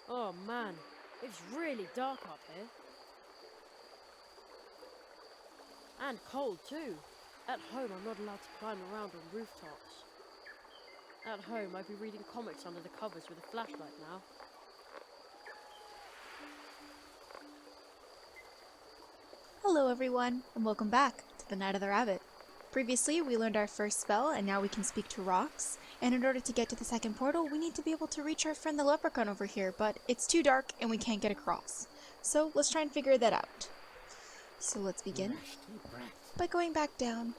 Oh man, it's really dark up here. And cold too. At home I'm not allowed to climb around on rooftops. At home I'd be reading comics under the covers with a flashlight now. Hello everyone, and welcome back to the Night of the Rabbit. Previously, we learned our first spell, and now we can speak to rocks. And in order to get to the second portal, we need to be able to reach our friend the leprechaun over here, but it's too dark and we can't get across. So let's try and figure that out. So let's begin by going back down.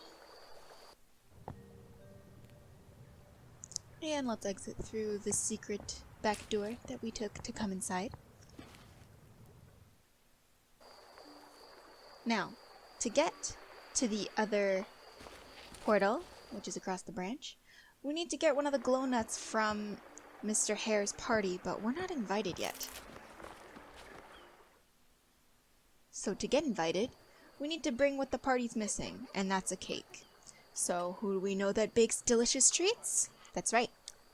And let's exit through the secret back door that we took to come inside. Now, to get to the other portal, which is across the branch, we need to get one of the glow nuts from Mr. Hare's party, but we're not invited yet. So to get invited, we need to bring what the party's missing, and that's a cake. So who do we know that bakes delicious treats? That's right,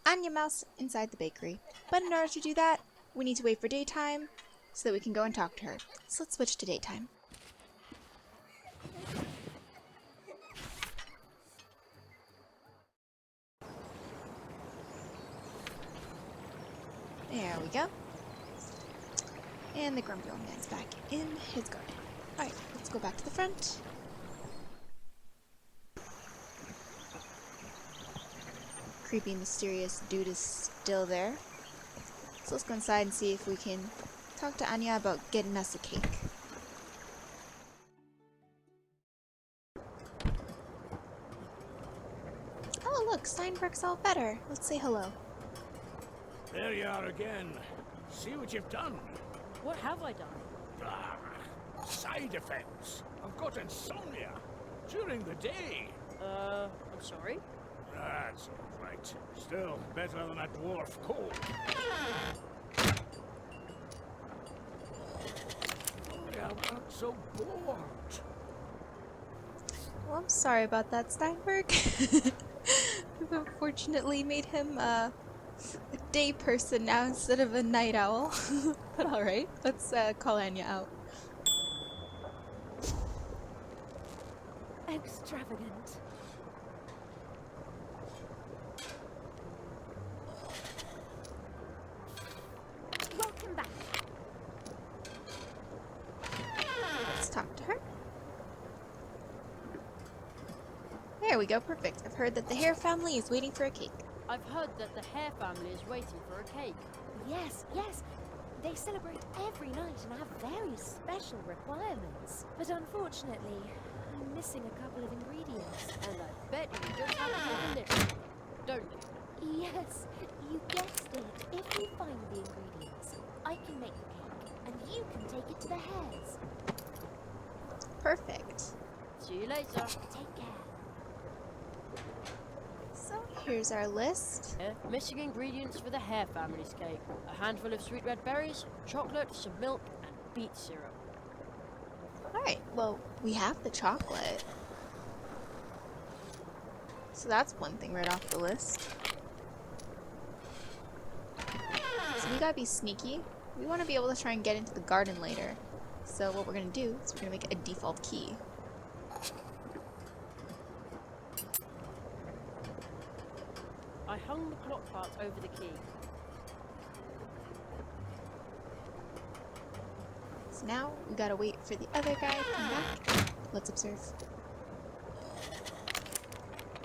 Anya Mouse inside the bakery. But in order to do that, we need to wait for daytime so that we can go and talk to her. So let's switch to daytime. There we go. And the grumpy old man's back in his garden. Alright, let's go back to the front. Creepy, mysterious dude is still there. So let's go inside and see if we can talk to Anya about getting us a cake. Oh look, Steinberg's all better. Let's say hello. There you are again. See what you've done. What have I done? Ah, side effects. I've got insomnia. During the day. I'm sorry? That's all right. Still better than a dwarf cold. Sorry, I got so bored. Well, I'm sorry about that, Steinberg. We've unfortunately made him a day person now instead of a night owl. But alright, let's call Anya out. Extravagant. Welcome back. Let's talk to her. There we go, perfect. I've heard that the Hare family is waiting for a cake. I've heard that the Hare family is waiting for a cake. Yes, yes. They celebrate every night and have very special requirements. But unfortunately, I'm missing a couple of ingredients. And I bet you just have to make a list, don't you? Yes, you guessed it. If you find the ingredients, I can make the cake, and you can take it to the hares. Perfect. See you later. Take care. So here's our list. Missing ingredients for the Hare family's cake. A handful of sweet red berries, chocolate, some milk, and beet syrup. Alright, well, we have the chocolate. So that's one thing right off the list. So we gotta be sneaky. We want to be able to try and get into the garden later. So what we're gonna do is we're gonna make a default key. I hung the clock part over the key. So now we gotta wait for the other guy to come back. Let's observe.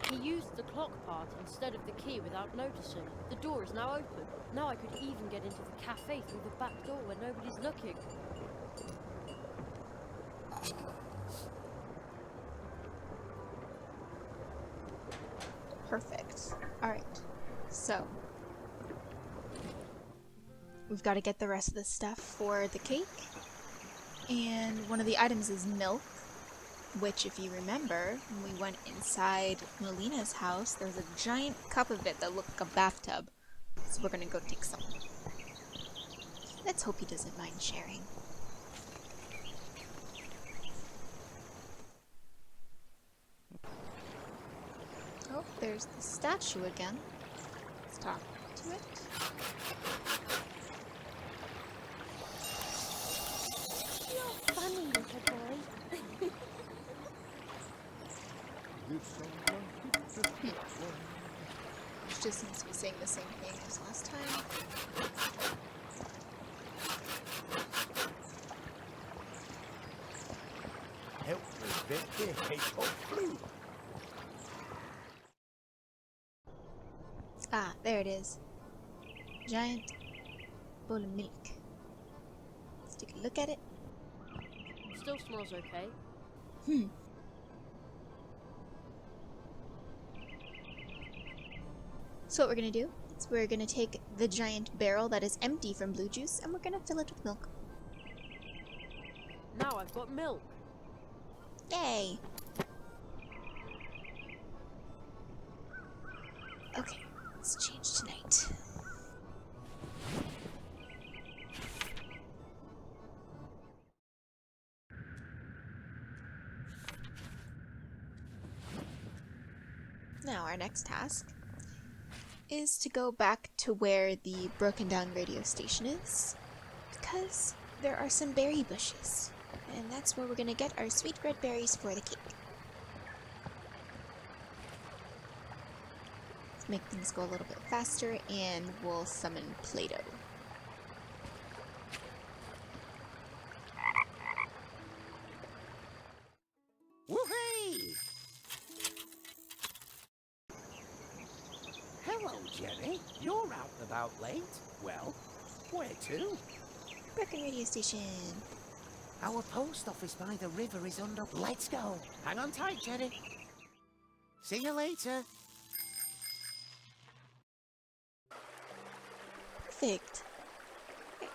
He used the clock part instead of the key without noticing. The door is now open. Now I could even get into the cafe through the back door where nobody's looking. Perfect. Alright, so we've got to get the rest of the stuff for the cake. And one of the items is milk, which if you remember, when we went inside Melina's house, there was a giant cup of it that looked like a bathtub. So we're gonna go take some. Let's hope he doesn't mind sharing. Oh, there's the statue again. Let's talk to it. just seems to be saying the same thing as last time. Help me get the hedgehog through. Ah, there it is. Giant bowl of milk. Let's take a look at it. Still smells okay. So what we're gonna do is we're gonna take the giant barrel that is empty from blue juice and we're gonna fill it with milk. Now I've got milk. Yay! Okay, let's change tonight. Now our next task is to go back to where the broken down radio station is, because there are some berry bushes, and that's where we're gonna get our sweet red berries for the cake. Let's make things go a little bit faster, and we'll summon Play-Doh. Whoopee! Hello, Jenny. You're out and about late. Well, where to? Broken radio station. Our post office by the river is under. Let's go. Hang on tight, Jenny. See you later. Perfect. Okay.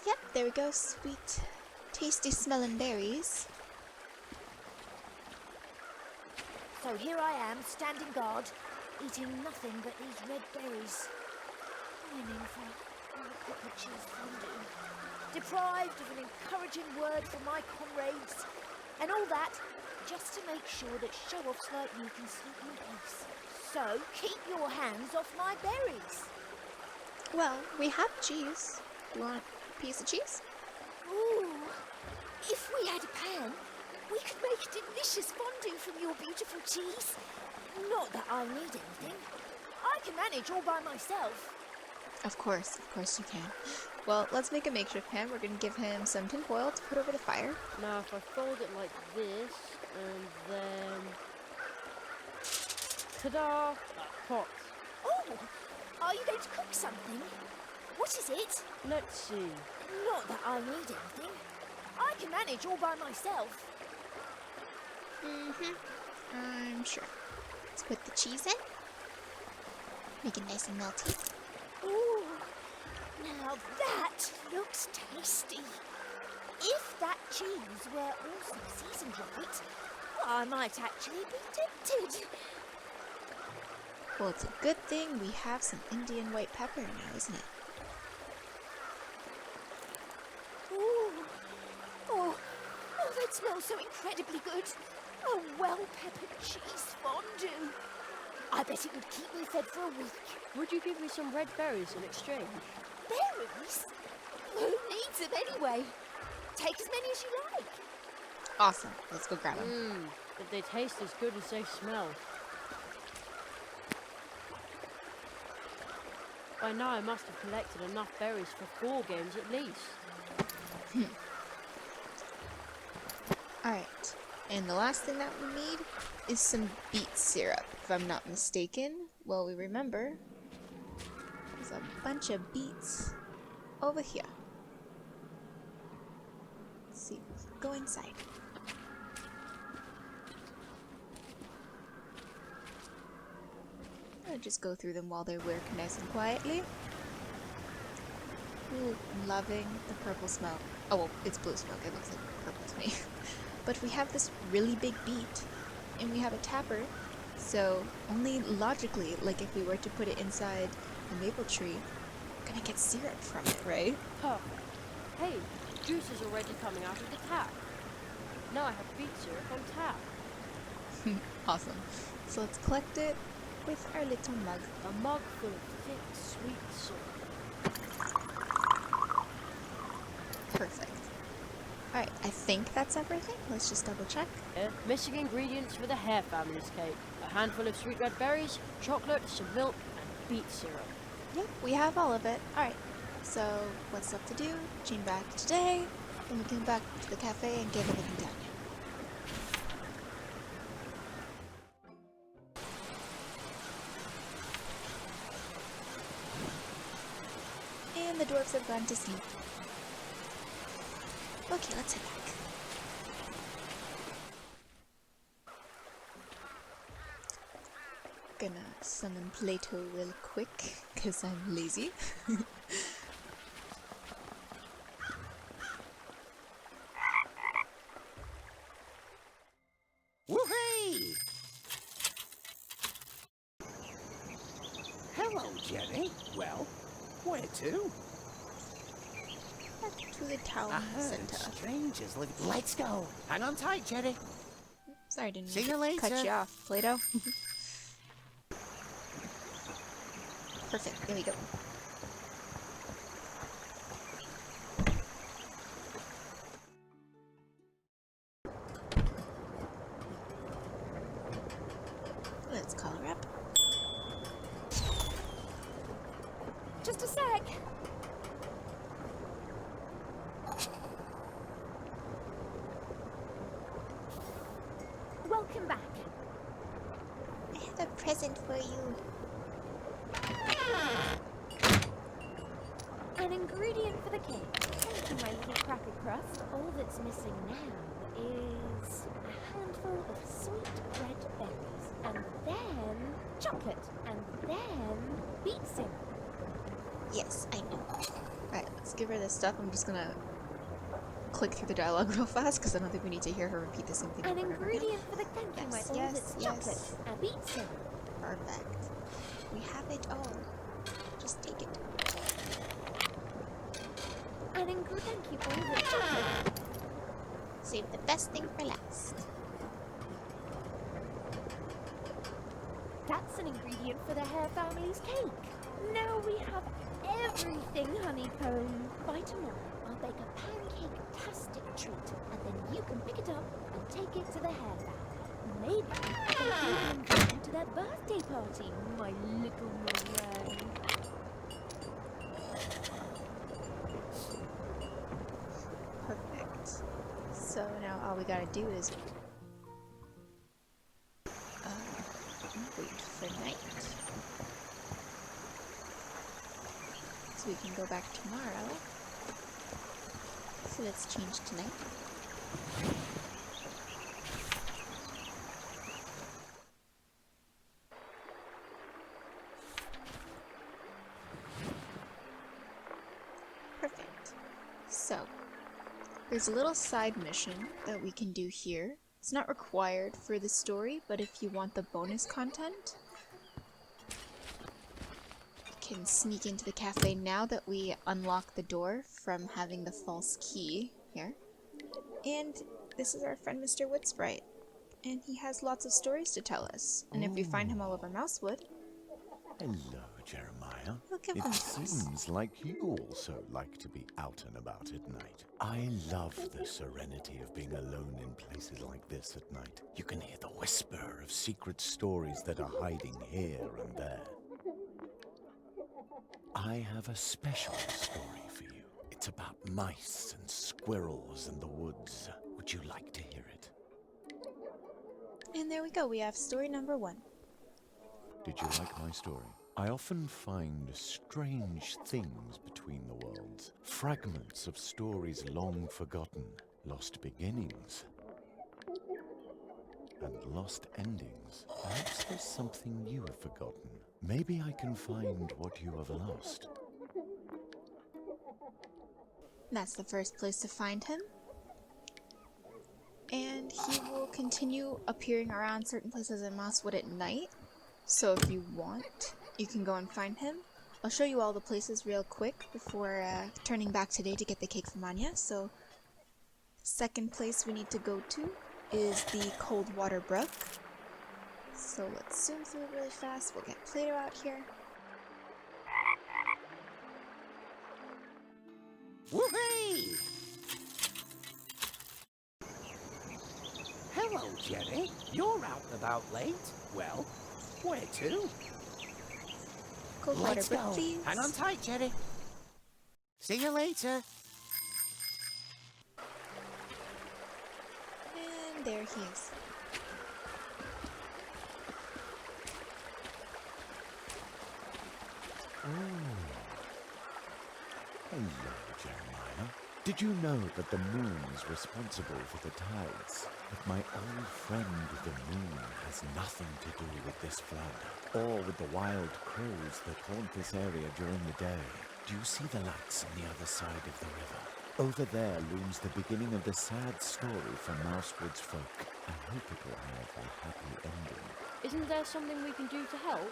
Yep, there we go. Sweet, tasty smelling berries. So here I am, standing guard, eating nothing but these red berries. Pining for pepper cheese fondue. Deprived of an encouraging word from my comrades. And all that, just to make sure that show-offs like you can sleep in peace. So, keep your hands off my berries. Well, we have cheese. Do you want a piece of cheese? Ooh, if we had a pan, we could make a delicious fondue from your beautiful cheese. Not that I need anything. I can manage all by myself. Of course you can. Well, let's make a makeshift pan. We're gonna give him some tin foil to put over the fire. Now if I fold it like this, and then... Ta-da! Pot. Oh, are you going to cook something? What is it? Let's see. Not that I need anything. I can manage all by myself. I'm sure. Let's put the cheese in. Make it nice and melty. Ooh, now that looks tasty. If that cheese were also seasoned right, I might actually be tempted. Well, it's a good thing we have some Indian white pepper now, isn't it? Ooh. Oh, that smells so incredibly good. A well-peppered cheese fondue. I bet it would keep me fed for a week. Would you give me some red berries in exchange? Berries? Who needs them anyway? Take as many as you like. Awesome. Let's go grab them. But they taste as good as they smell. By now I must have collected enough berries for 4 games at least. Alright. And the last thing that we need is some beet syrup, if I'm not mistaken. Well, we remember there's a bunch of beets over here. Let's see, go inside. I'll just go through them while they're working nice and quietly. Ooh, I'm loving the purple smell. Oh, well, it's blue smoke. It looks like purple to me. But we have this really big beet, and we have a tapper, so only logically, like if we were to put it inside a maple tree, we're gonna get syrup from it, right? Perfect. Hey, juice is already coming out of the tap. Now I have beet syrup on tap. Awesome. So let's collect it with our little mug. A mug full of thick, sweet syrup. Perfect. Alright, I think that's everything. Let's just double check. Missing ingredients for the Hare family's cake. A handful of sweet red berries, chocolate, some milk, and beet syrup. Yep, we have all of it. Alright, so what's left to do? Chain back today, then we can go back to the cafe and get everything done. And the dwarves have gone to sleep. Okay, let's head back. Gonna summon Plato real quick, because I'm lazy. Whoopee! Hello, Jenny. Well, where to? Back to the town I heard center. strangers live. Let's go. Hang on tight, Jenny. Sorry, I didn't See mean you to later. cut you off, Plato. Perfect, there we go. Let's call her up. Just a sec. Welcome back. I have a present for you. An ingredient for the cake. Thank you, my little cracker crust. All that's missing now is a handful of sweet red berries, and then chocolate, and then beet syrup. Yes, I know. Alright, let's give her this stuff. I'm just gonna click through the dialogue real fast because I don't think we need to hear her repeat the same thing An over and over again. ingredient for the thank you, my Yes, all yes, that's yes. chocolate and beet syrup. Perfect. We have it all. Just take it. An ingredient, thank you, all that's chocolate. Save the best thing for last. That's an ingredient for the Hare family's cake. Now we have everything, Honeycomb. By tomorrow, I'll bake a pancake-tastic treat, and then you can pick it up and take it to the Hare family. Maybe they'll even invite you to their birthday party, my little meringue. Perfect. So now all we gotta do is wait for night. So we can go back tomorrow. So let's change to night. Perfect. So, there's a little side mission that we can do here. It's not required for the story, but if you want the bonus content, you can sneak into the cafe now that we unlock the door from having the false key here. And this is our friend Mr. Woodsprite, and he has lots of stories to tell us. And if we find him all over Mousewood, Hello, Jeremiah. we'll give It them to us. seems like you also like to be out and about at night. I love the serenity of being alone in places like this at night. You can hear the whisper of secret stories that are hiding here and there. I have a special story for you. It's about mice and squirrels in the woods. Would you like to hear it? And there we go, we have story number 1. Did you like my story? I often find strange things between the worlds. Fragments of stories long forgotten. Lost beginnings. And lost endings. Perhaps there's something you have forgotten. Maybe I can find what you have lost. That's the first place to find him. And he will continue appearing around certain places in Mosswood at night. So if you want, you can go and find him. I'll show you all the places real quick before turning back today to get the cake from Anya. So, second place we need to go to is the Coldwater Brook. So let's zoom through it really fast. We'll get Plato out here. Whoopee! Hello, Jenny. You're out and about late. Well, where to? Cold water Let's break, go. please. Hang on tight, Jerry. See you later. And there he is. Hello, Jeremiah. Did you know that the moon's responsible for the tides? But my old friend the moon has nothing to do with this flood, or with the wild crows that haunt this area during the day. Do you see the lights on the other side of the river? Over there looms the beginning of the sad story for Mousewood's folk. I hope it will have a happy ending. Isn't there something we can do to help?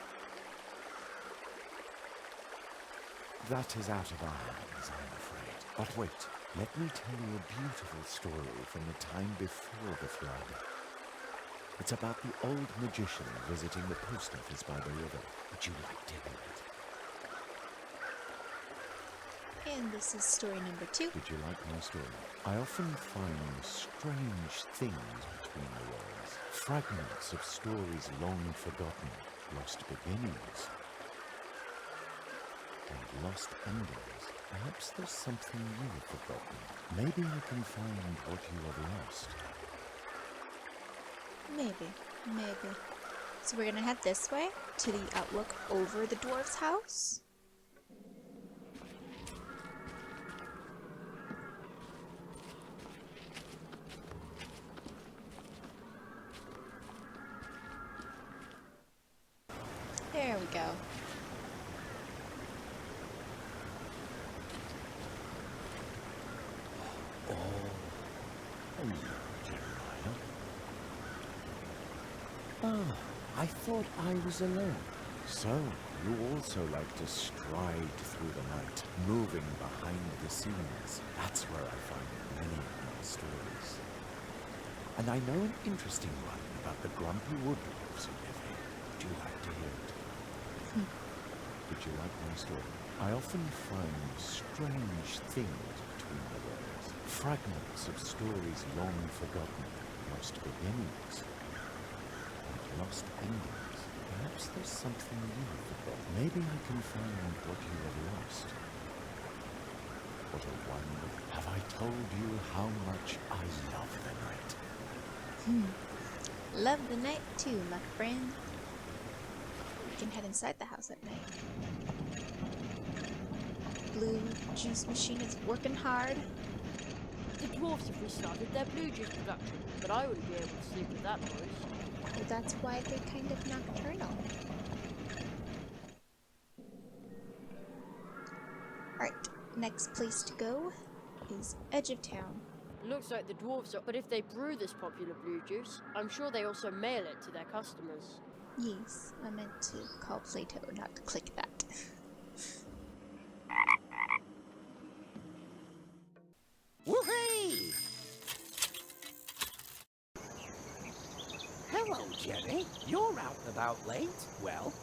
That is out of our hands, I'm afraid. But wait, let me tell you a beautiful story from the time before the flood. It's about the old magician visiting the post office by the river. Would you like to hear it? And this is story number 2. Did you like my story? I often find strange things between the words. Fragments of stories long forgotten, lost beginnings, and lost endings. Perhaps there's something you have forgotten. Maybe I can find what you have lost. Maybe. So we're gonna head this way to the outlook over the dwarf's house. There we go. Hello, Jeremiah. Ah, I thought I was alone. So, you also like to stride through the night, moving behind the scenes. That's where I find many of my stories. And I know an interesting one about the grumpy wood dwarfs who live here. Would you like to hear it? Did you like my story? I often find strange things between the words. Fragments of stories long forgotten, lost beginnings, and lost endings. Perhaps there's something you have forgotten. Maybe I can find what you have lost. What a wonder. Have I told you how much I love the night? Love the night too, my friend. We can head inside the house at night. Blue juice machine is working hard. The dwarfs have restarted their blue juice production, but I wouldn't be able to sleep with that noise. Well, that's why they're kind of nocturnal. Alright, next place to go is Edge of Town. Looks like the dwarfs are, but if they brew this popular blue juice, I'm sure they also mail it to their customers. Yes, I meant to call Plato, not to click that. Woohoo! Hello, Jerry. You're out and about late. Well,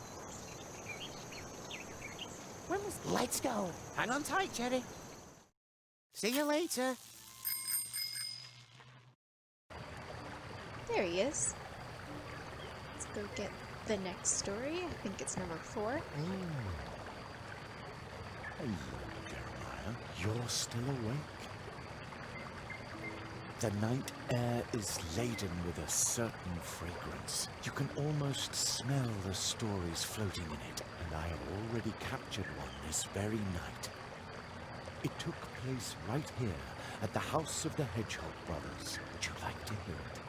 when was... Let's go. Hang on tight, Jerry. See you later. There he is. Let's go get the next story. I think it's number 4. Hello, Jeremiah. You're still awake? The night air is laden with a certain fragrance. You can almost smell the stories floating in it, and I have already captured one this very night. It took place right here at the house of the Hedgehog brothers. Would you like to hear it?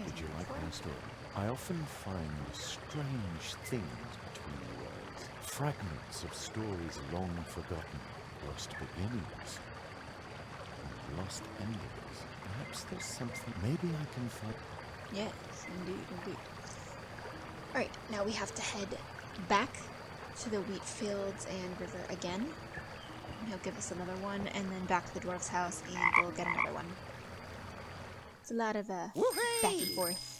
Did you like my story? I often find strange things between the words. Fragments of stories long forgotten, lost beginnings, and lost endings. Perhaps there's something... Maybe I can find... Yes, indeed. Alright, now we have to head back to the wheat fields and river again. He'll give us another one, and then back to the dwarf's house, and we'll get another one. It's a lot of back and forth.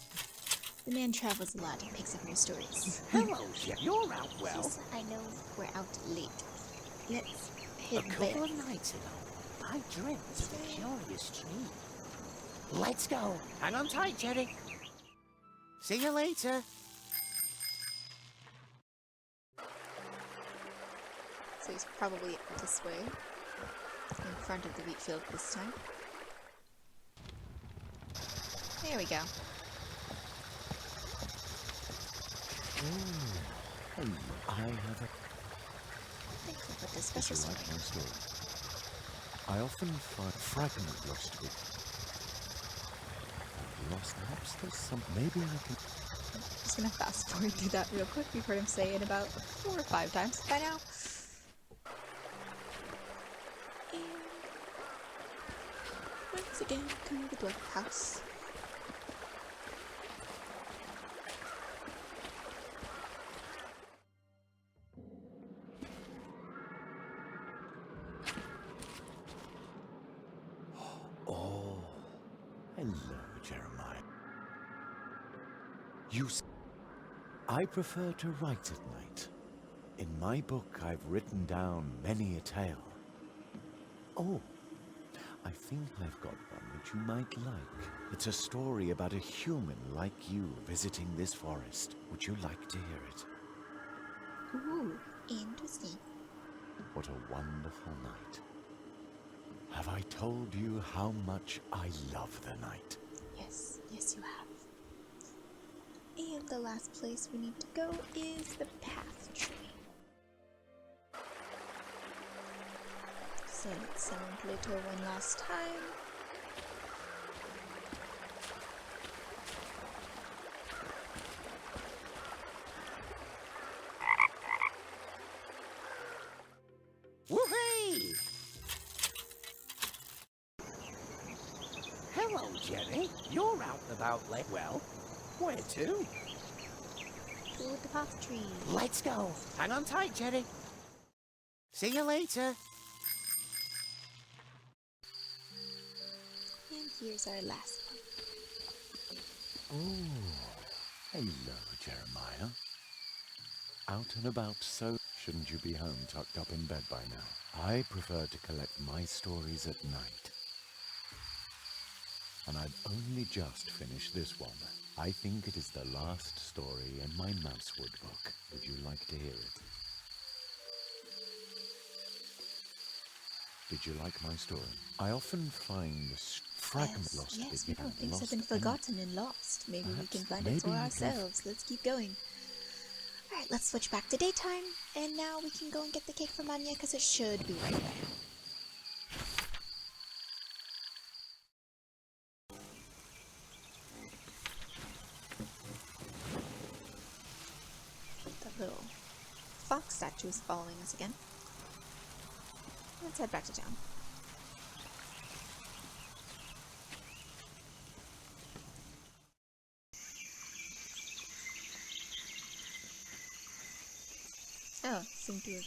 The man travels a lot and picks up new stories. Hello, Jerry. You're out well. Yes, I know we're out late. Let's A head couple back. of nights ago, I dreamt of a curious dream. Let's go. Hang on tight, Jerry. See you later. So he's probably this way, in front of the wheat field this time. There we go. Oh, hello. I have a... Thankful for this Did special you like story. my story? I often find fragment lost with... Lost, perhaps there's some... Maybe I can... Just gonna fast forward through that real quick. You've heard him say it about 4 or 5 times by now. And once again, come to the blood house. Oh, hello, Jeremiah. I prefer to write at night. In my book, I've written down many a tale. Oh, I think I've got one that you might like. It's a story about a human like you visiting this forest. Would you like to hear it? Ooh, interesting. What a wonderful night. Have I told you how much I love the night? Yes, yes you have. And the last place we need to go is the path tree. So let's sound Pluto one last time. Woohoo! Hello, Jenny. You're out and about late. Well, where to? To the path tree. Let's go. Hang on tight, Jenny. See you later. And here's our last one. Oh, hello, Jeremiah. Out and about, so shouldn't you be home tucked up in bed by now? I prefer to collect my stories at night. And I've only just finished this one. I think it is the last story in my Mousewood book. Would you like to hear it? Did you like my story? I often find fragments lost. Yes, with we know things have lost been and forgotten and lost. Maybe we can Perhaps- find maybe it for you can ourselves. Let's keep going. Alright, let's switch back to daytime, and now we can go and get the cake from Anya, because it should be right there. That little fox statue is following us again. Let's head back to town. Oh, seem to have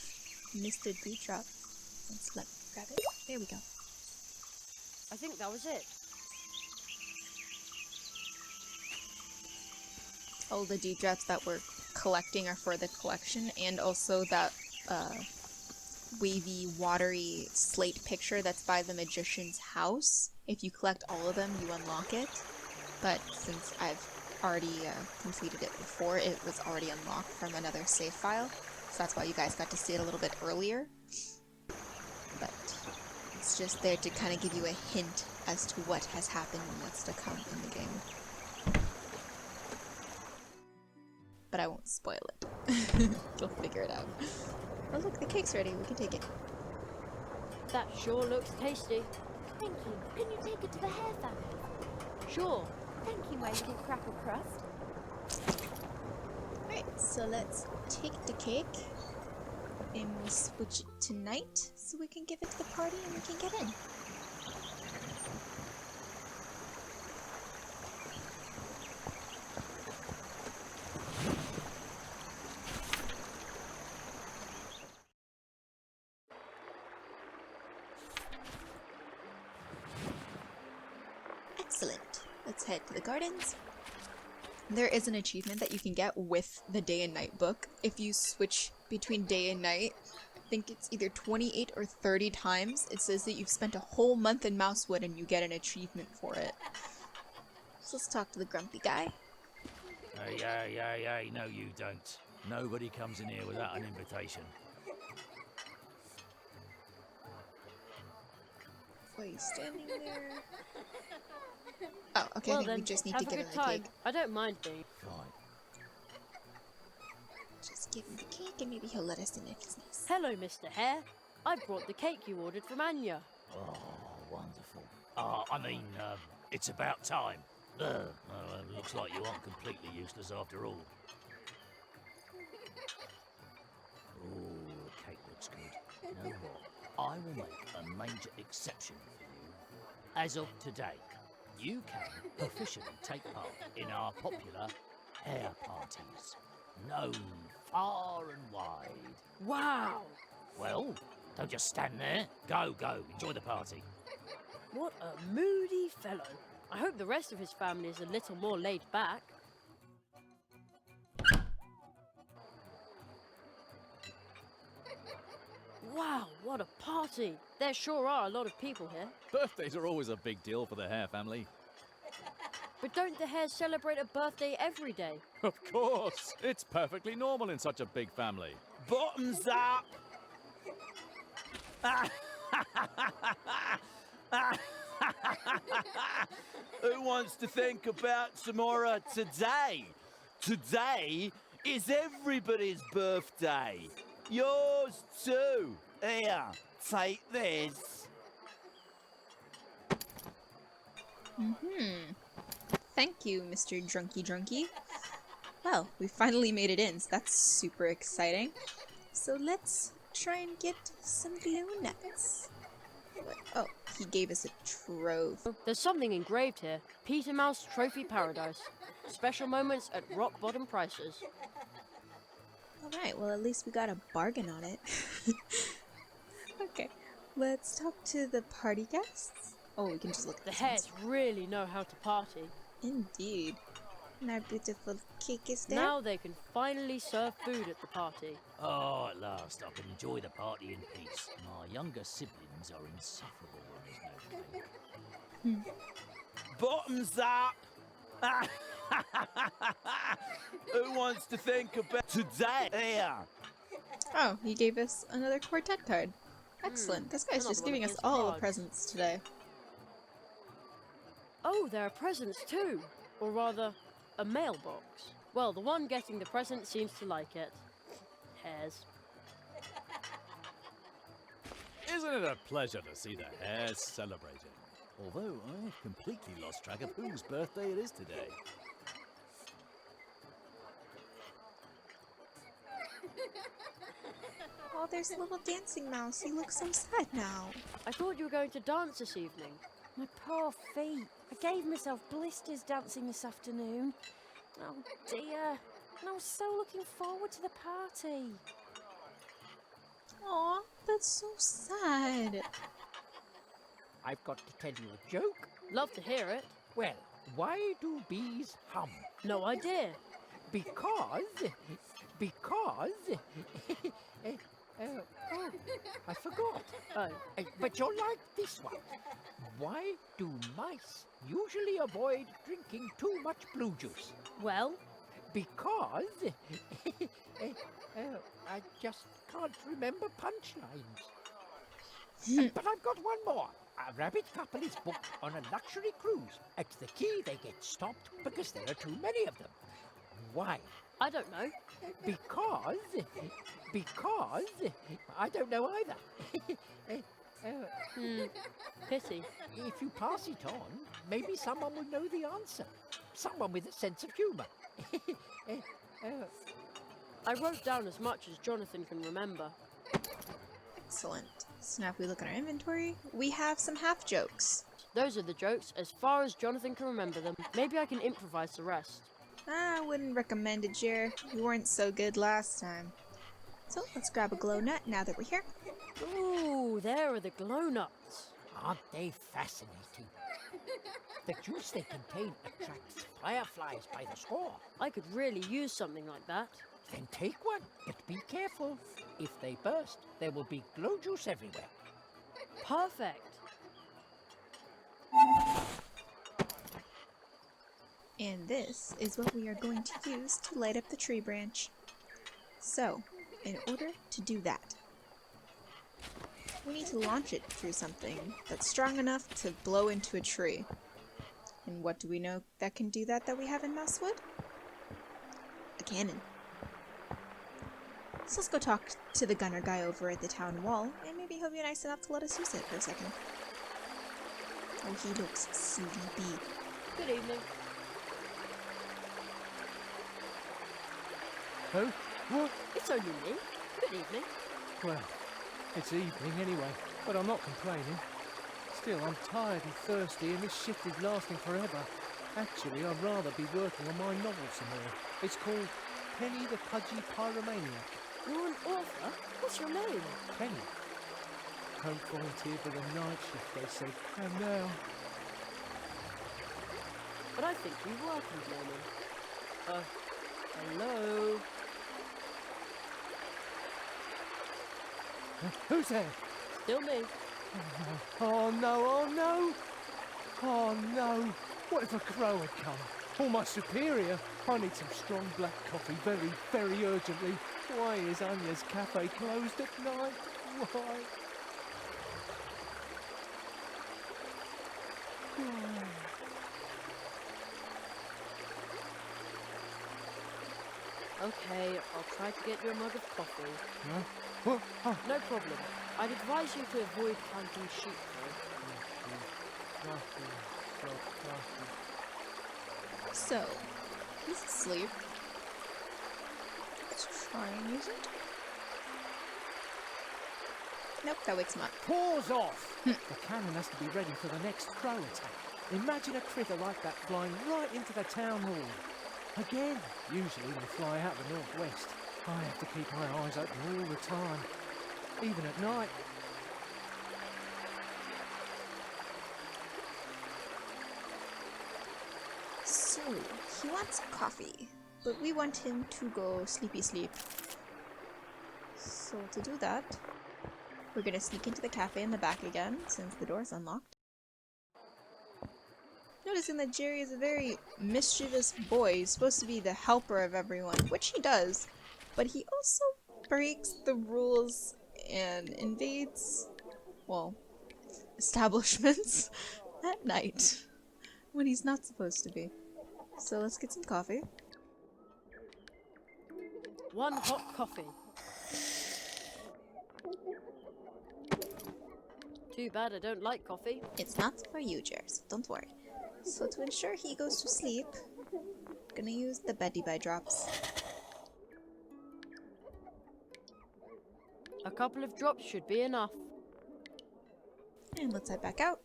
missed a dewdrop. Let's grab it. There we go. I think that was it. All the dewdrops that we're collecting are for the collection, and also that wavy, watery slate picture that's by the magician's house. If you collect all of them, you unlock it. But since I've already completed it before, it was already unlocked from another save file. So that's why you guys got to see it a little bit earlier. But it's just there to kind of give you a hint as to what has happened and what's to come in the game. But I won't spoil it. You'll figure it out. Oh look, the cake's ready. We can take it. That sure looks tasty. Thank you. Can you take it to the hare family? Sure. Thank you, my little cracker crust. Alright, so let's take the cake and we'll switch it to night so we can give it to the party and we can get in. Excellent. Let's head to the gardens. There is an achievement that you can get with the day and night book. If you switch between day and night, I think it's either 28 or 30 times, it says that you've spent a whole month in Mousewood and you get an achievement for it. So let's talk to the grumpy guy. Hey, no you don't. Nobody comes in here without an invitation. Why are you standing there? Oh, okay, Well I think we then, just need have to a give him good the time. cake. I don't mind being. Fine. Just give him the cake and maybe he'll let us in if he's nice. Hello, Mr. Hare. I brought the cake you ordered from Anya. Oh, wonderful. It's about time. Looks like you aren't completely useless after all. Oh, the cake looks good. You know what? I will make a major exception for you. As of today, you can officially take part in our popular hare parties, known far and wide. Wow! Well, don't just stand there. Go, enjoy the party. What a moody fellow. I hope the rest of his family is a little more laid back. Wow, what a party! There sure are a lot of people here. Birthdays are always a big deal for the Hare family. But don't the Hares celebrate a birthday every day? Of course! It's perfectly normal in such a big family. Bottoms up! Who wants to think about tomorrow today? Today is everybody's birthday. Yours too. Here, take this. Thank you, Mr. Drunky. Well, we finally made it in, so that's super exciting. So let's try and get some glow nuts. Oh, he gave us a trove. There's something engraved here. Peter Mouse Trophy Paradise. Special moments at rock bottom prices. Alright, well at least we got a bargain on it. Okay, let's talk to the party guests. Oh, we can just look at The this Hares really know how to party. Indeed. And our beautiful cake is there. Now they can finally serve food at the party. Oh, at last I can enjoy the party in peace. My younger siblings are insufferable when there's no cake. Bottoms up! Who wants to think about today? Here. Oh, he gave us another quartet card. Excellent. This guy's another just one of giving us his all the cards. presents today. Oh, there are presents too. Or rather, a mailbox. Well, the one getting the present seems to like it. Hares. Isn't it a pleasure to see the Hares celebrating? Although I've completely lost track of whose birthday it is today. Oh, there's a little dancing mouse. He looks so sad now. I thought you were going to dance this evening. My poor feet. I gave myself blisters dancing this afternoon. Oh dear. And I was so looking forward to the party. Aw, that's so sad. I've got to tell you a joke. Love to hear it. Well, why do bees hum? No idea. Because... oh, I forgot. Oh, But you'll like this one. Why do mice usually avoid drinking too much blue juice? well, Because... I just can't remember punchlines. But I've got one more. A rabbit couple is booked on a luxury cruise. At the quay, they get stopped because there are too many of them. Why? I don't know. Because I don't know either. Pity. If you pass it on, maybe someone will know the answer. Someone with a sense of humour. I wrote down as much as Jonathan can remember. Excellent. So now if we look at our inventory, we have some half jokes. Those are the jokes as far as Jonathan can remember them. Maybe I can improvise the rest. I wouldn't recommend it, Jer. You weren't so good last time. So let's grab a glow nut now that we're here. Ooh, there are the glow nuts. Aren't they fascinating? The juice they contain attracts fireflies by the score. I could really use something like that. Then take one, but be careful. If they burst, there will be glow juice everywhere. Perfect. And this is what we are going to use to light up the tree branch. So, in order to do that, we need to launch it through something that's strong enough to blow into a tree. And what do we know that can do that we have in Mouswood? A cannon. So let's go talk to the gunner guy over at the town wall, and maybe he'll be nice enough to let us use it for a second. Oh, he looks sleepy. Good evening. Who? What? It's only me. Good evening. Well, it's evening anyway, but I'm not complaining. Still, I'm tired and thirsty, and this shift is lasting forever. Actually, I'd rather be working on my novel some more. It's called Penny the Pudgy Pyromaniac. You're an author? What's your name? Penny. Don't volunteer for the night shift, they said. And now... But I think you work in the morning. Hello? Who's there? Still me. Oh no, oh no! Oh no! What if a crow had come? Or my superior? I need some strong black coffee very, very urgently. Why is Anya's cafe closed at night? Why? Okay, I'll try to get you a mug of coffee. Huh? What? Oh. No problem. I'd advise you to avoid planting sheep, though. So, he's asleep. Let's try and use it. Nope, that wakes him up. Paws off! The cannon has to be ready for the next crow attack. Imagine a critter like that flying right into the town hall. Again, usually they fly out the northwest. I have to keep my eyes open all the time, even at night. So, he wants coffee, but we want him to go sleepy sleep. So to do that, we're gonna sneak into the cafe in the back again, since the door's unlocked. Noticing that Jerry is a very mischievous boy. He's supposed to be the helper of everyone, which he does, but he also breaks the rules and invades, well, establishments at night when he's not supposed to be. So let's get some coffee. One hot coffee. Too bad I don't like coffee. It's not for you, Jer, so don't worry. So to ensure he goes to sleep, I'm gonna use the Betty Bye drops. A couple of drops should be enough. And let's head back out.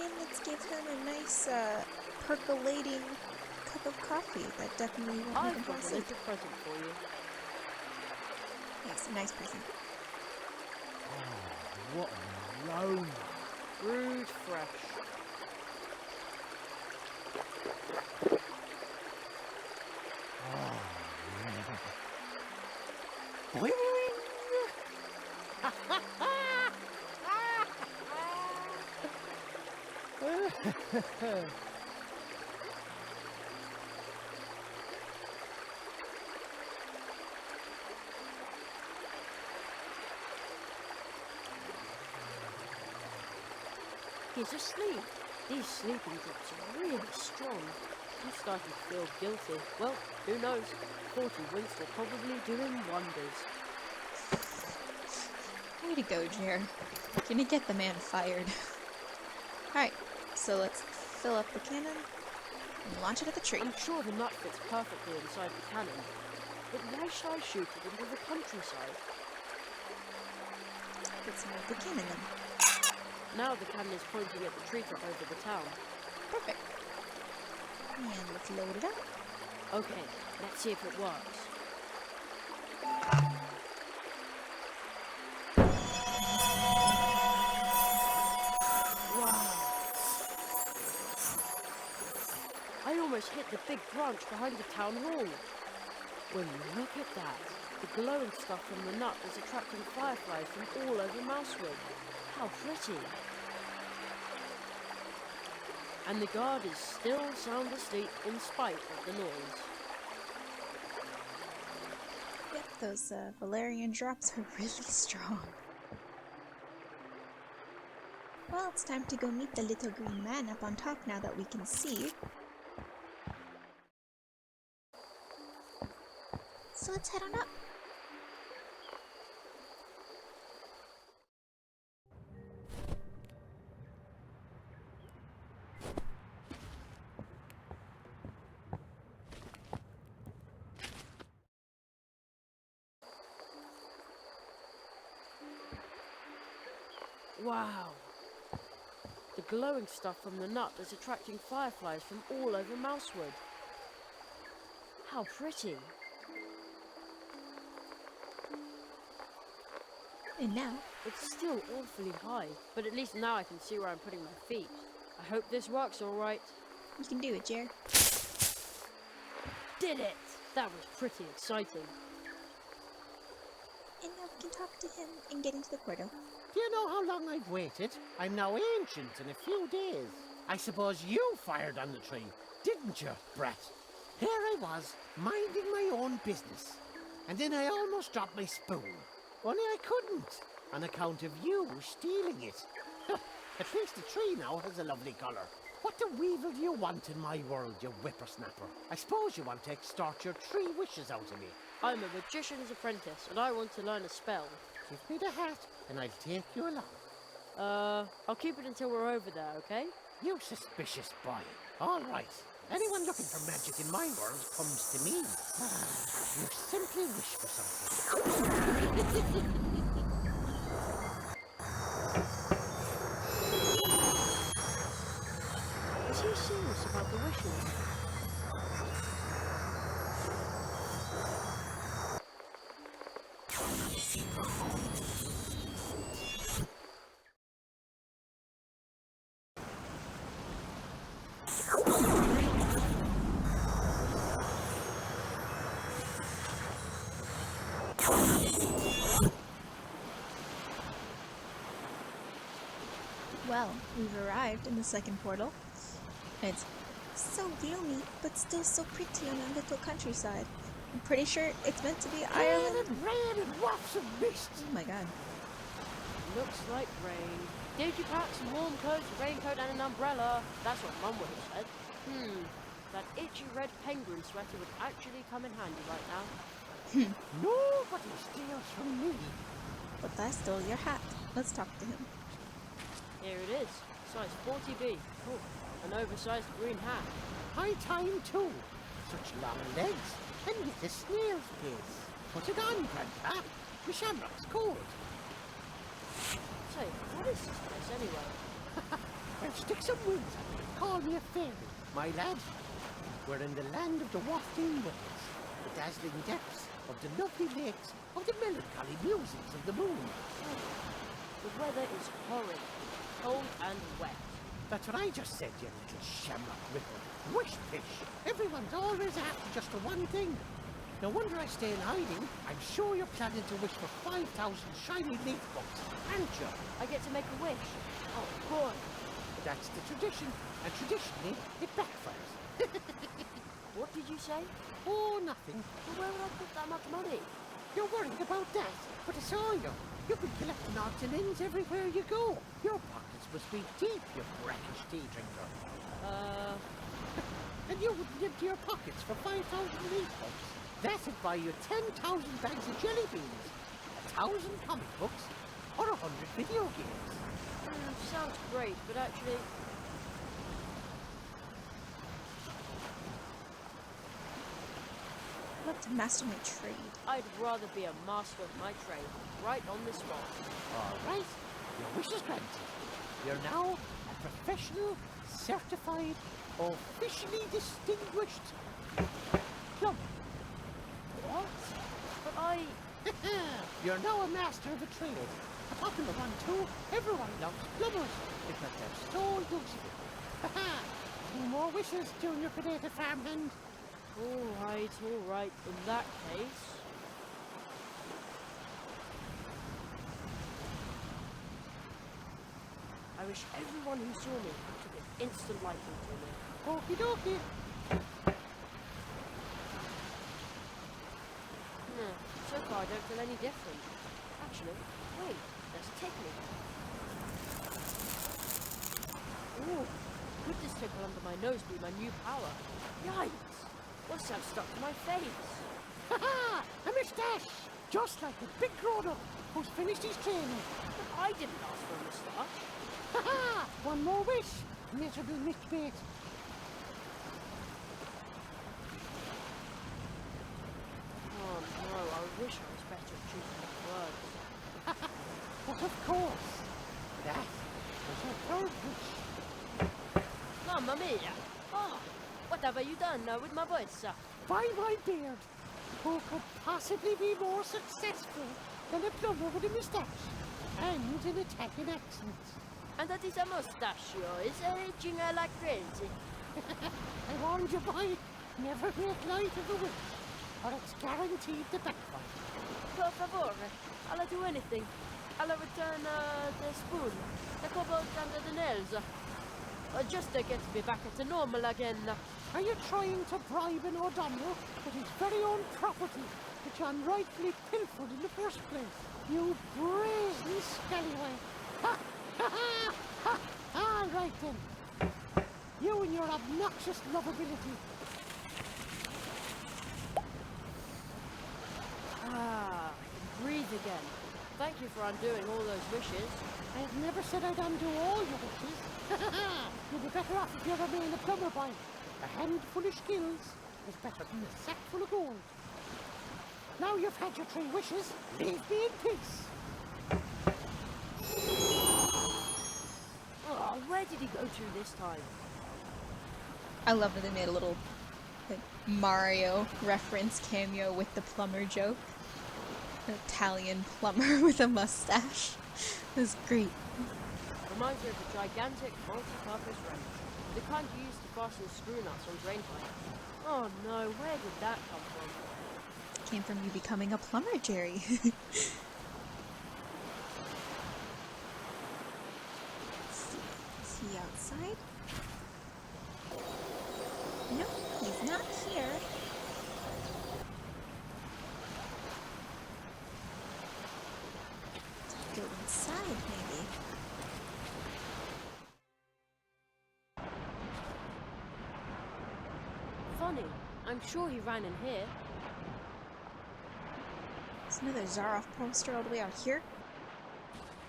And let's give him a nice, percolating cup of coffee that definitely won't make him I've fall got a asleep. little present for you. Yes, a nice present. Oh, what an aroma! Brewed fresh. Boing! He's asleep. These sleeping drops are really strong. I'm starting to feel guilty. Well, who knows? 40 winks will probably do him wonders. Way to go, Jer. Gonna get the man fired. Alright, so let's fill up the cannon and launch it at the tree. I'm sure the nut fits perfectly inside the cannon. But why should I shoot it into the countryside? Let's move the cannon then. Now the cannon is pointing at the treetop over the town. Perfect. And let's load it up. Okay, let's see if it works. Wow! I almost hit the big branch behind the town hall. When you look at that, the glowing stuff from the nut is attracting fireflies from all over Mousewood. How pretty! And the guard is still sound asleep in spite of the noise. Yep, those Valerian drops are really strong. Well, it's time to go meet the little green man up on top now that we can see. So let's head on up. Wow! The glowing stuff from the nut is attracting fireflies from all over Mousewood. How pretty! And now, It's still awfully high, but at least now I can see where I'm putting my feet. I hope this works alright. you can do it, Jer. Did it! That was pretty exciting. And now we can talk to him and get into the portal. Do you know how long I've waited? I'm now ancient in a few days. I suppose you fired on the tree, didn't you, brat? Here I was, minding my own business. And then I almost dropped my spoon. Only I couldn't, on account of you stealing it. At least the tree now has a lovely colour. What the weevil do you want in my world, you whippersnapper? I suppose you want to extort your 3 wishes out of me. I'm a magician's apprentice, and I want to learn a spell. Give me the hat, and I'll take you along. I'll keep it until we're over there, okay? You suspicious boy. All right. Anyone looking for magic in my world comes to me. You simply wish for something. Is he serious about the wishes? Well, we've arrived in the second portal. It's so gloomy, but still so pretty on a little countryside. I'm pretty sure it's meant to be Ireland. Rain and wafts of mist. Oh my god. Looks like rain. Did you pack some warm clothes, a raincoat and an umbrella? That's what Mum would have said. That itchy red penguin sweater would actually come in handy right now. Nobody steals from me. But I stole your hat. Let's talk to him. Here it is, size 40B. Oh, an oversized green hat. High time too. Such long legs, and with a snail's pace. Put it on, Grandpa. The shamrock's cold. Say, what is this place anyway? Well, stick some wings on it. Call me a fairy, my lad. We're in the land of the wafting winds, the dazzling depths of the lovely lakes, of the melancholy musics of the moon. The weather is horrid, cold and wet. That's what I just said, you little shamrock ripple. Wish fish. Everyone's always after just the one thing. No wonder I stay in hiding. I'm sure you're planning to wish for 5,000 shiny leaf books, aren't you? I get to make a wish. Oh boy. That's the tradition, and traditionally, it backfires. What did you say? Oh, nothing. Well, where would I put that much money? You're worried about that, but I saw you. You've been collecting odds and ends everywhere you go. Your pockets must be deep, you brackish tea drinker. And you wouldn't empty your pockets for 5,000 leaf books. That'd buy you 10,000 bags of jelly beans, 1,000 comic books, or 100 video games. Sounds great, but actually... I'd like to master my trade. I'd rather be a master of my trade, right on this spot. All right, your wish is granted. You're now a professional, certified, officially distinguished plumber. What? But I... You're now a master of a trade. A popular one too. Everyone loves plumbers because they're so useful. 2 more wishes, Junior Potato Farmhand. All right. In that case... I wish everyone who saw me took an instant liking to me. Okie dokie. So far I don't feel any different. Actually, wait, there's a tickle. Ooh, could this tickle under my nose be my new power? Yikes! What's that stuck to my face? Ha-ha! A moustache! Just like a big grown-up who's finished his training. But I didn't ask for a moustache. Ha-ha! One more wish, miserable misbait. Oh no, I wish I was better at choosing my words. But of course, that was a third wish. Mamma mia! Oh, what have you done with my voice? By my beard, who could possibly be more successful than a plumber with a moustache and an Italian accent? And that is a mustachio, is itching like crazy. I warned you, boy, never make light of a wish, or it's guaranteed to backfire. Per favore, I'll do anything. I'll return the spoon, the cobalt and the nails. Just to get me back to normal again. Are you trying to bribe an O'Donnell with his very own property, which unrightfully pilfered in the first place? You brazen scallywag! Ha! Ha! Ha! Ha! All right then. You and your obnoxious lovability. I can breathe again. Thank you for undoing all those wishes. I have never said I'd undo all your wishes. You'd be better off if you remain a plumber, boy. A handful of skills is better than a sack full of gold. Now you've had your 3 wishes, leave me in peace. Oh, where did he go to this time? I love that they made a little like Mario reference cameo with the plumber joke. An Italian plumber with a mustache. It was great. Reminds me of a gigantic multi-purpose wrench. The kind you use to fasten screw nuts on drain pipes. Oh no, where did that come from? Came from you becoming a plumber, Jerry. Is he outside? No, he's not here. Go inside, maybe. Funny, I'm sure he ran in here. There's another Zaroff poster all the way out here.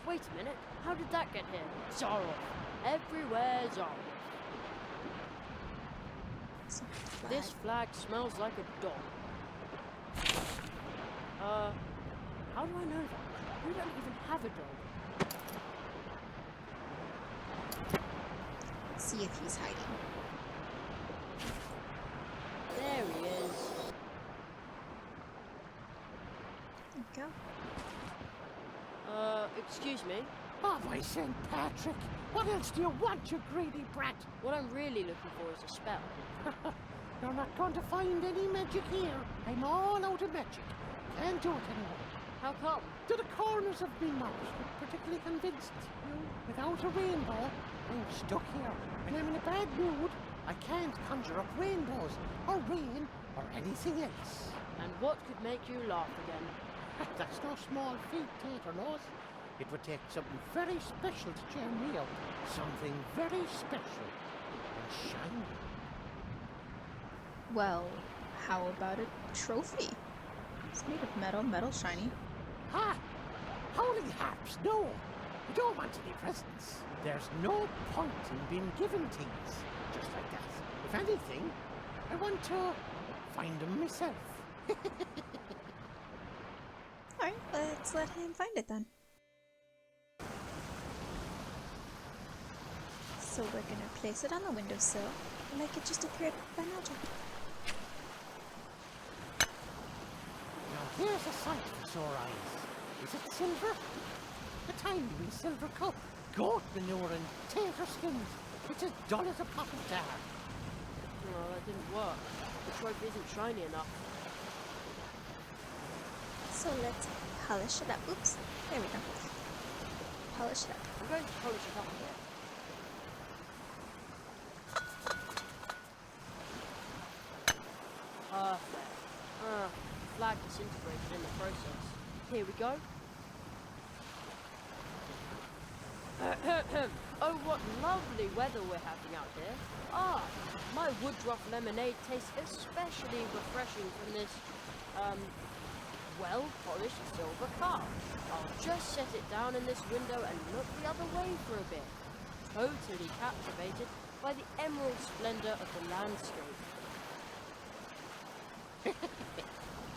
Wait a minute, how did that get here? Zorro. Everywhere Zorro. It's not a flag. This flag smells like a dog. How do I know that? We don't even have a dog. See if he's hiding. There he is. There we go. Excuse me. Oh, by St. Patrick! What else do you want, you greedy brat? What I'm really looking for is a spell. You're not going to find any magic here. I'm all out of magic. Can't do it anymore. How come? To the corners of me mouth, particularly convinced. Without a rainbow, I'm stuck here. When I'm in a bad mood, I can't conjure up rainbows, or rain, or anything else. And what could make you laugh again? That's no small feat, Tater Nose. It would take something very special to cheer me up. Something very special and shiny. Well, how about a trophy? It's made of metal, metal shiny. Ha! Holy haps, no! I don't want any presents. There's no point in being given things just like that. If anything, I want to find them myself. Alright, let's let him find it then. So we're gonna place it on the windowsill, like it just appeared by magic. Now here's a sight for sore eyes. Is it silver? A tiny wee silver cup. Goat manure and tater skins. It's as dull as a pot of tar. Oh, that didn't work. The trophy isn't shiny enough. So let's polish it up. Oops, there we go. Polish it up. I'm going to polish it up a bit. Perfect. Flag disintegrated in the process. Here we go. Oh, what lovely weather we're having out here. Ah, my woodruff lemonade tastes especially refreshing from this, well-polished silver cup. I'll just set it down in this window and look the other way for a bit. Totally captivated by the emerald splendor of the landscape.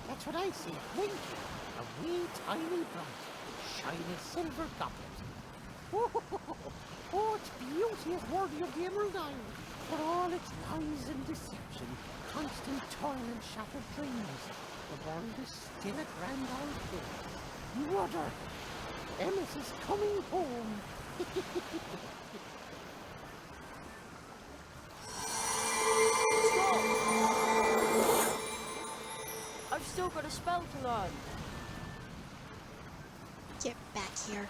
That's what I see, winking. A wee tiny bright, shiny silver goblet. Oh, its beauty is worthy of the Emerald Isle. For all its lies and deception, constant toil and shattered dreams, the world is still a grand old place. Rudder! Emmet is coming home. Stop! I've still got a spell to learn. Get back here.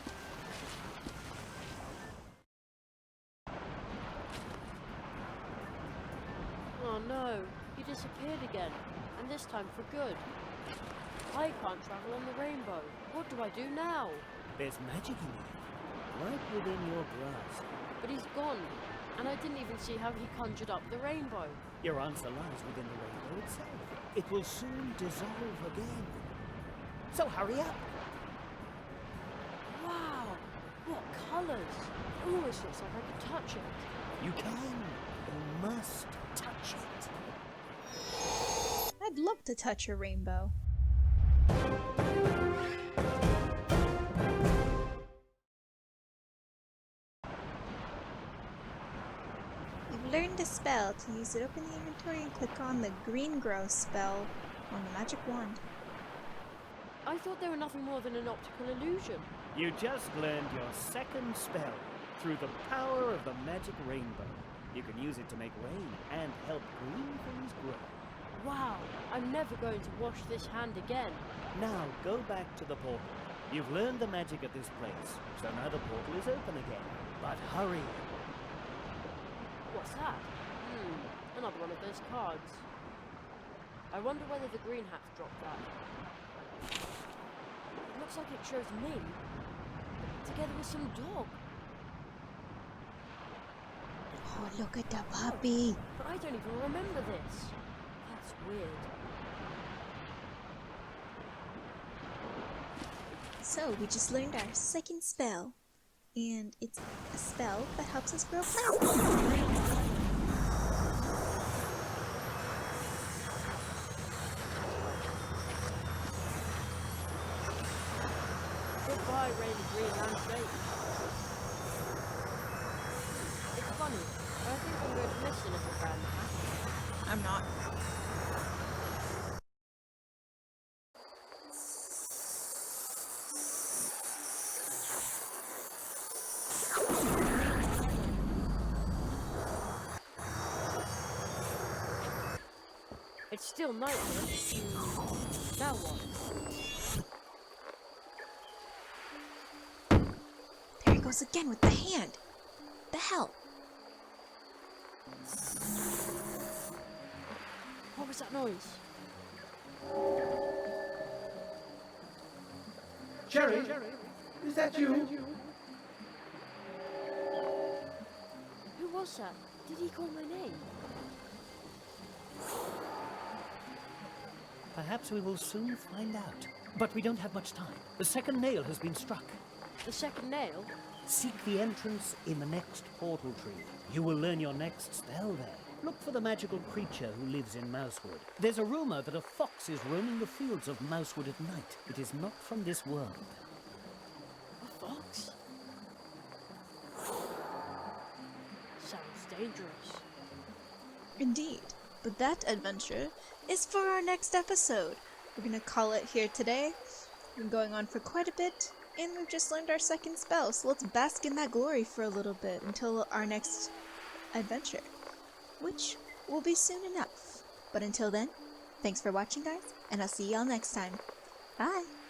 Oh no, he disappeared again, and this time for good. I can't travel on the rainbow. What do I do now? There's magic in it, right within your grasp. But he's gone, and I didn't even see how he conjured up the rainbow. Your answer lies within the rainbow itself. It will soon dissolve again. So hurry up. Wow, what colours! It almost looks like I could touch it. You can. You must touch it. I'd love to touch a rainbow. You've learned a spell. To use it, open the inventory and click on the green grow spell on the magic wand. I thought they were nothing more than an optical illusion. You just learned your second spell through the power of the magic rainbow. You can use it to make rain and help green things grow. Wow, I'm never going to wash this hand again. Now go back to the portal. You've learned the magic at this place, so now the portal is open again. But hurry! What's that? Another one of those cards. I wonder whether the green hats dropped that. It looks like it shows me, together with some dog. Oh, look at the puppy. But I don't even remember this. That's weird. So, we just learned our second spell. And it's a spell that helps us grow plants. Goodbye, rainy green landscape. It's funny, but I think I'm going to miss the little brown hat. I'm not. It's still night here. Now what? There he goes again with the hand. The hell? What was that noise? Cherry, is that you? Who was that? Did he call my name? Perhaps we will soon find out. But we don't have much time. The second nail has been struck. The second nail? Seek the entrance in the next portal tree. You will learn your next spell there. Look for the magical creature who lives in Mousewood. There's a rumor that a fox is roaming the fields of Mousewood at night. It is not from this world. A fox? Sounds dangerous. Indeed. But that adventure is for our next episode. We're gonna call it here today. We've been going on for quite a bit, and we've just learned our second spell, so let's bask in that glory for a little bit until our next adventure, which will be soon enough. But until then, thanks for watching, guys, and I'll see y'all next time. Bye!